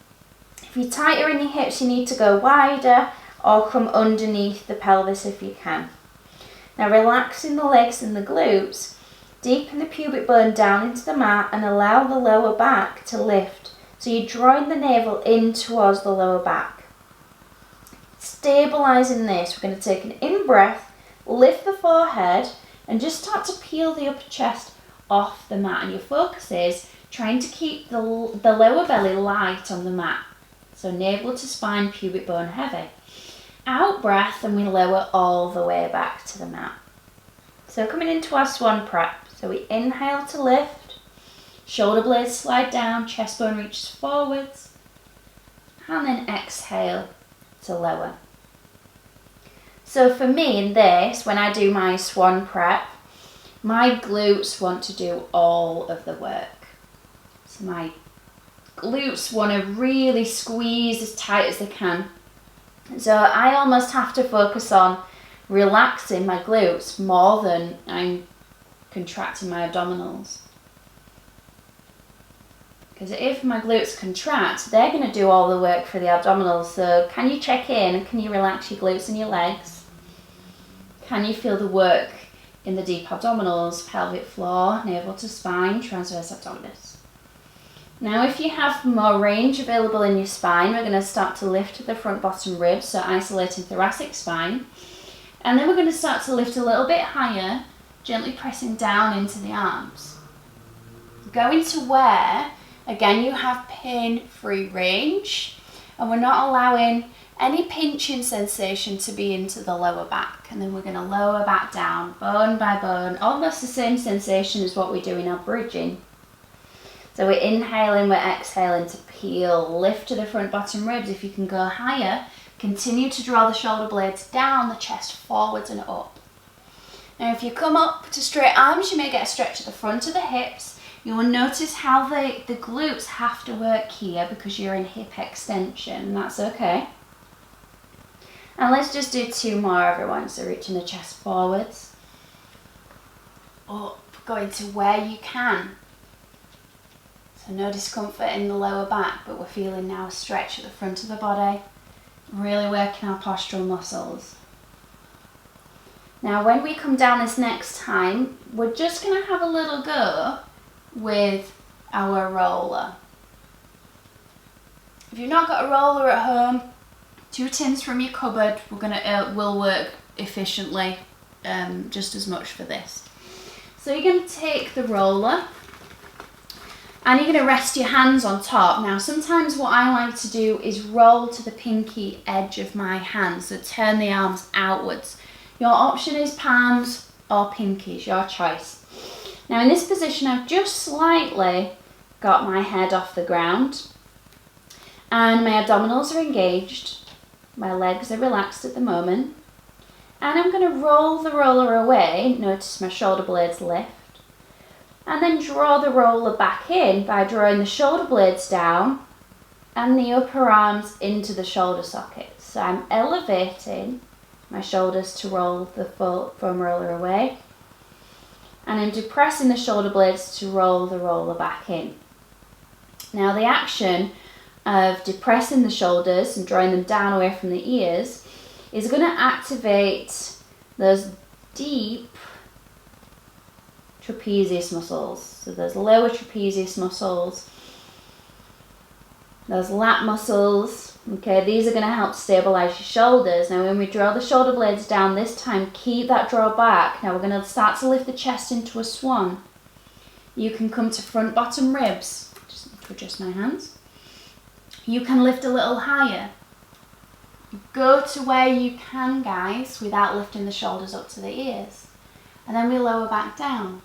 If you're tighter in your hips, you need to go wider or come underneath the pelvis if you can. Now relaxing the legs and the glutes, deepen the pubic bone down into the mat and allow the lower back to lift. So you're drawing the navel in towards the lower back. Stabilising this, we're going to take an in-breath, lift the forehead and just start to peel the upper chest off the mat. And your focus is trying to keep the lower belly light on the mat. So navel to spine, pubic bone heavy. Out breath and we lower all the way back to the mat. So coming into our swan prep. So we inhale to lift, shoulder blades slide down, chest bone reaches forwards, and then exhale to lower. So for me in this, when I do my swan prep, my glutes want to do all of the work. So my glutes want to really squeeze as tight as they can. So I almost have to focus on relaxing my glutes more than I'm contracting my abdominals. Because if my glutes contract, they're going to do all the work for the abdominals. So can you check in? Can you relax your glutes and your legs? Can you feel the work in the deep abdominals, pelvic floor, navel to spine, transverse abdominis? Now if you have more range available in your spine, we're going to start to lift the front bottom ribs, so isolating thoracic spine. And then we're going to start to lift a little bit higher, gently pressing down into the arms. Going to where, again, you have pain-free range, and we're not allowing any pinching sensation to be into the lower back. And then we're going to lower back down, bone by bone, almost the same sensation as what we do in our bridging. So we're inhaling, we're exhaling to peel, lift to the front bottom ribs. If you can go higher, continue to draw the shoulder blades down, the chest forwards and up. Now if you come up to straight arms, you may get a stretch at the front of the hips. You will notice how the glutes have to work here because you're in hip extension, and that's okay. And let's just do 2 more, everyone. So reaching the chest forwards, up, going to where you can. So no discomfort in the lower back, but we're feeling now a stretch at the front of the body, really working our postural muscles. Now when we come down this next time, we're just going to have a little go with our roller. If you've not got a roller at home, 2 tins from your cupboard will work efficiently, just as much for this. So you're going to take the roller and you're going to rest your hands on top. Now sometimes what I like to do is roll to the pinky edge of my hands, so turn the arms outwards. Your option is palms or pinkies, your choice. Now in this position I've just slightly got my head off the ground and my abdominals are engaged, my legs are relaxed at the moment, and I'm going to roll the roller away. Notice my shoulder blades lift. And then draw the roller back in by drawing the shoulder blades down and the upper arms into the shoulder sockets. So I'm elevating my shoulders to roll the foam roller away. And I'm depressing the shoulder blades to roll the roller back in. Now the action of depressing the shoulders and drawing them down away from the ears is going to activate those deep trapezius muscles. So those lower trapezius muscles, those lat muscles, okay, these are going to help stabilize your shoulders. Now when we draw the shoulder blades down this time, keep that draw back. Now we're going to start to lift the chest into a swan. You can come to front bottom ribs, just adjust my hands. You can lift a little higher. Go to where you can, guys, without lifting the shoulders up to the ears. And then we lower back down.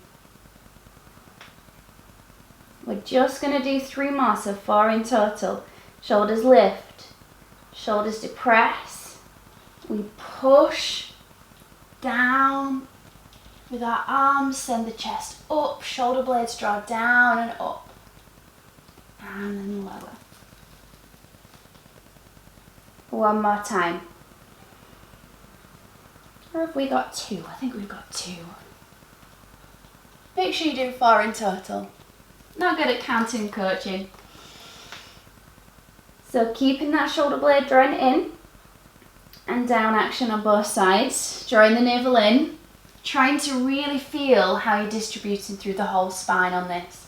We're just going to do 3 more, so 4 in total. Shoulders lift, shoulders depress, we push down with our arms, send the chest up, shoulder blades draw down and up, and then lower. One more time. Or have we got 2? I think we've got 2. Make sure you do 4 in total. Not good at counting coaching. So keeping that shoulder blade drawing in and down action on both sides, drawing the navel in, trying to really feel how you're distributing through the whole spine on this.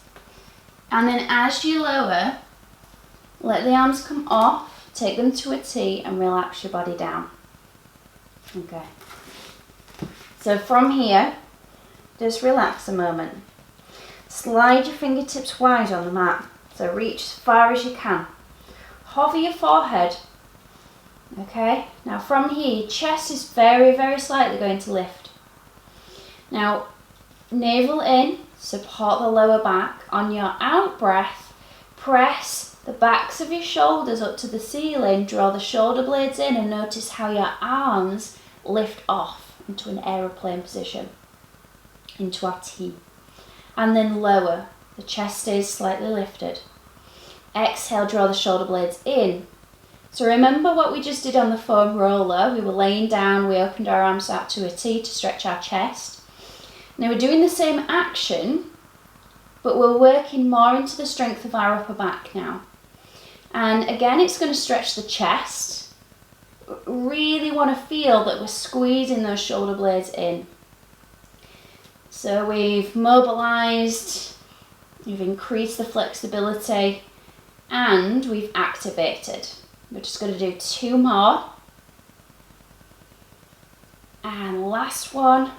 And then as you lower, let the arms come off, take them to a T and relax your body down. Okay. So from here, just relax a moment. Slide your fingertips wide on the mat. So reach as far as you can. Hover your forehead. Okay. Now from here, your chest is very, very slightly going to lift. Now, navel in, support the lower back. On your out breath, press the backs of your shoulders up to the ceiling, draw the shoulder blades in and notice how your arms lift off into an aeroplane position, into our T. And then lower, the chest stays slightly lifted. Exhale, draw the shoulder blades in. So remember what we just did on the foam roller. We were laying down, we opened our arms out to a T to stretch our chest. Now we're doing the same action, but we're working more into the strength of our upper back now. And again, it's going to stretch the chest. Really want to feel that we're squeezing those shoulder blades in. So we've mobilized, we've increased the flexibility, and we've activated. We're just going to do 2 more. And last one.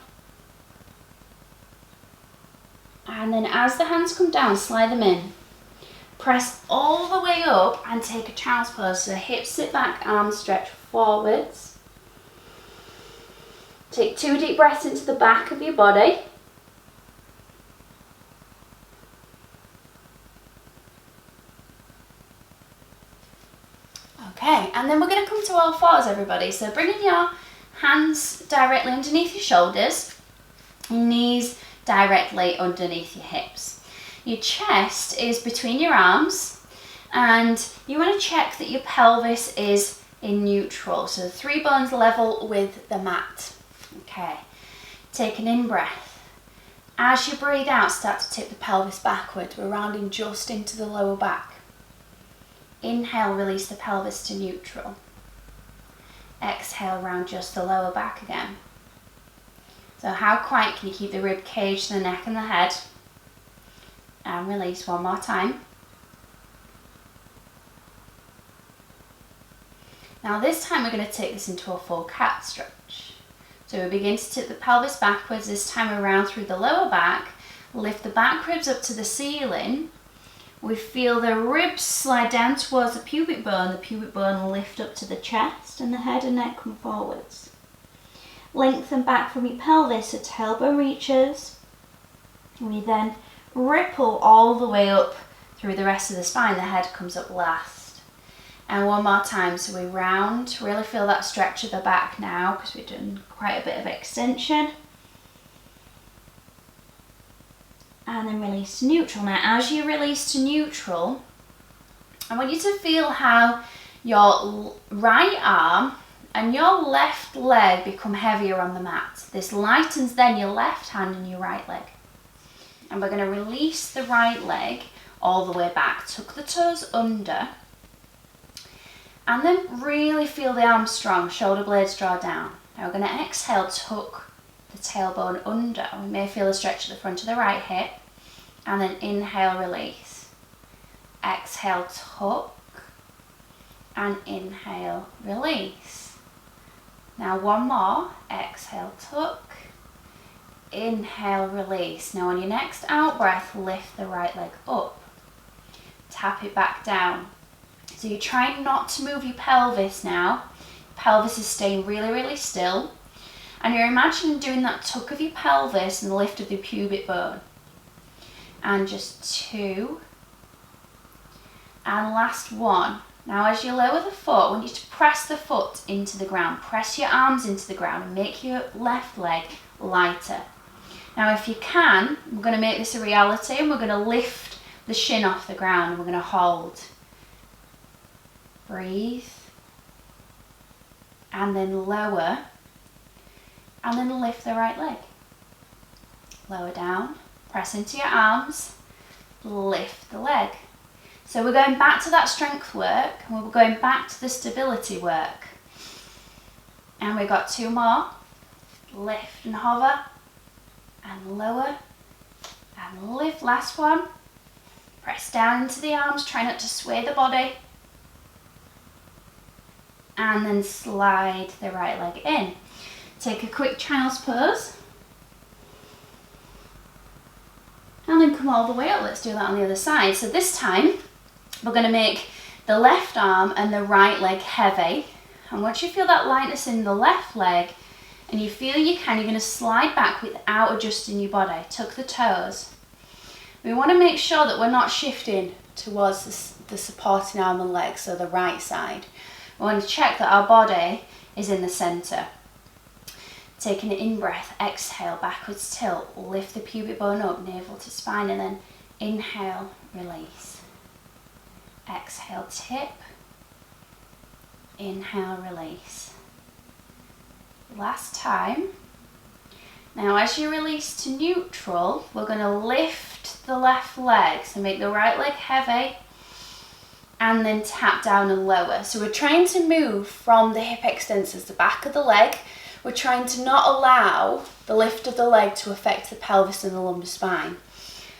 And then as the hands come down, slide them in. Press all the way up and take a child's pose. So hips sit back, arms stretch forwards. Take 2 deep breaths into the back of your body. Okay, and then we're going to come to all fours, everybody. So bringing your hands directly underneath your shoulders, knees directly underneath your hips. Your chest is between your arms, and you want to check that your pelvis is in neutral, so 3 bones level with the mat. Okay, take an in breath. As you breathe out, start to tip the pelvis backwards. We're rounding just into the lower back. Inhale, release the pelvis to neutral. Exhale, round just the lower back again. So how quiet can you keep the rib cage, the neck and the head? And release one more time. Now this time we're going to take this into a full cat stretch. So we begin to tip the pelvis backwards, this time around through the lower back. Lift the back ribs up to the ceiling. We feel the ribs slide down towards the pubic bone lift up to the chest, and the head and neck come forwards. Lengthen back from your pelvis so tailbone reaches. We then ripple all the way up through the rest of the spine. The head comes up last. And one more time, so we round, really feel that stretch of the back now because we've done quite a bit of extension. And then release to neutral. Now as you release to neutral, I want you to feel how your right arm and your left leg become heavier on the mat. This lightens then your left hand and your right leg. And we're going to release the right leg all the way back. Tuck the toes under. And then really feel the arms strong, shoulder blades draw down. Now we're going to exhale, tuck the tailbone under. We may feel a stretch at the front of the right hip. And then inhale, release. Exhale, tuck. And inhale, release. Now one more. Exhale, tuck. Inhale, release. Now on your next out breath, lift the right leg up. Tap it back down. So you're trying not to move your pelvis now. Pelvis is staying really, really still. And you're imagining doing that tuck of your pelvis and the lift of the pubic bone. And just 2. And last one. Now as you lower the foot, I want you to press the foot into the ground. Press your arms into the ground and make your left leg lighter. Now if you can, we're going to make this a reality and we're going to lift the shin off the ground and we're going to hold. Breathe. And then lower. And then lift the right leg. Lower down. Press into your arms. Lift the leg. So we're going back to that strength work and we're going back to the stability work. And we've got 2 more. Lift and hover. And lower. And lift. Last one. Press down into the arms. Try not to sway the body. And then slide the right leg in. Take a quick child's pose. And then come all the way up. Let's do that on the other side. So this time, we're going to make the left arm and the right leg heavy. And once you feel that lightness in the left leg, and you feel you can, you're going to slide back without adjusting your body. Tuck the toes. We want to make sure that we're not shifting towards the supporting arm and leg, so the right side. We want to check that our body is in the centre. Take an in-breath, exhale, backwards tilt, lift the pubic bone up, navel to spine, and then inhale, release. Exhale, tip. Inhale, release. Last time. Now as you release to neutral, we're going to lift the left leg, so make the right leg heavy, and then tap down and lower. So we're trying to move from the hip extensors, the back of the leg. We're trying to not allow the lift of the leg to affect the pelvis and the lumbar spine.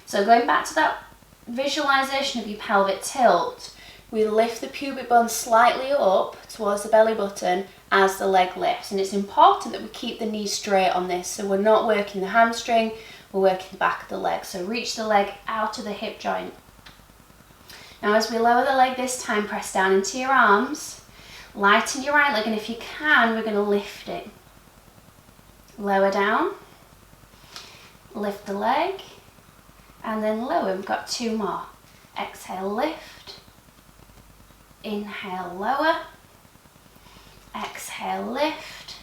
So going back to that visualization of your pelvic tilt, we lift the pubic bone slightly up towards the belly button as the leg lifts. And it's important that we keep the knee straight on this, so we're not working the hamstring, we're working the back of the leg. So reach the leg out of the hip joint. Now as we lower the leg this time, press down into your arms, lighten your right leg, and if you can, we're going to lift it. Lower down, lift the leg, and then lower. We've got 2 more. Exhale, lift. Inhale, lower. Exhale, lift.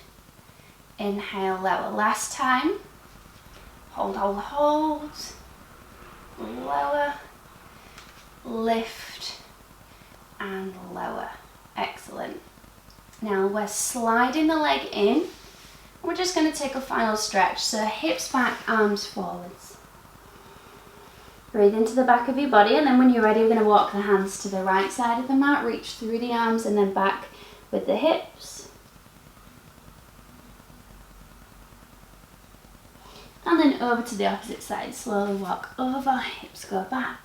Inhale, lower. Last time. Hold, hold, hold. Lower. Lift and lower. Excellent. Now we're sliding the leg in. We're just going to take a final stretch. So hips back, arms forwards. Breathe into the back of your body, and then when you're ready, we're going to walk the hands to the right side of the mat, reach through the arms and then back with the hips. And then over to the opposite side. Slowly walk over, hips go back.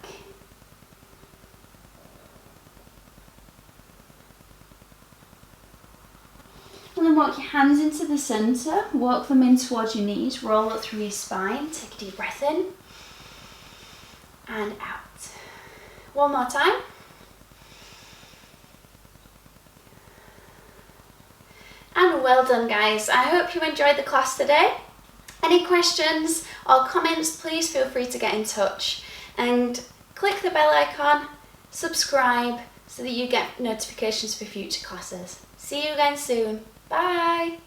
And then walk your hands into the centre, walk them in towards your knees, roll up through your spine, take a deep breath in and out. One more time. And well done guys, I hope you enjoyed the class today. Any questions or comments, please feel free to get in touch and click the bell icon, subscribe so that you get notifications for future classes. See you again soon. Bye!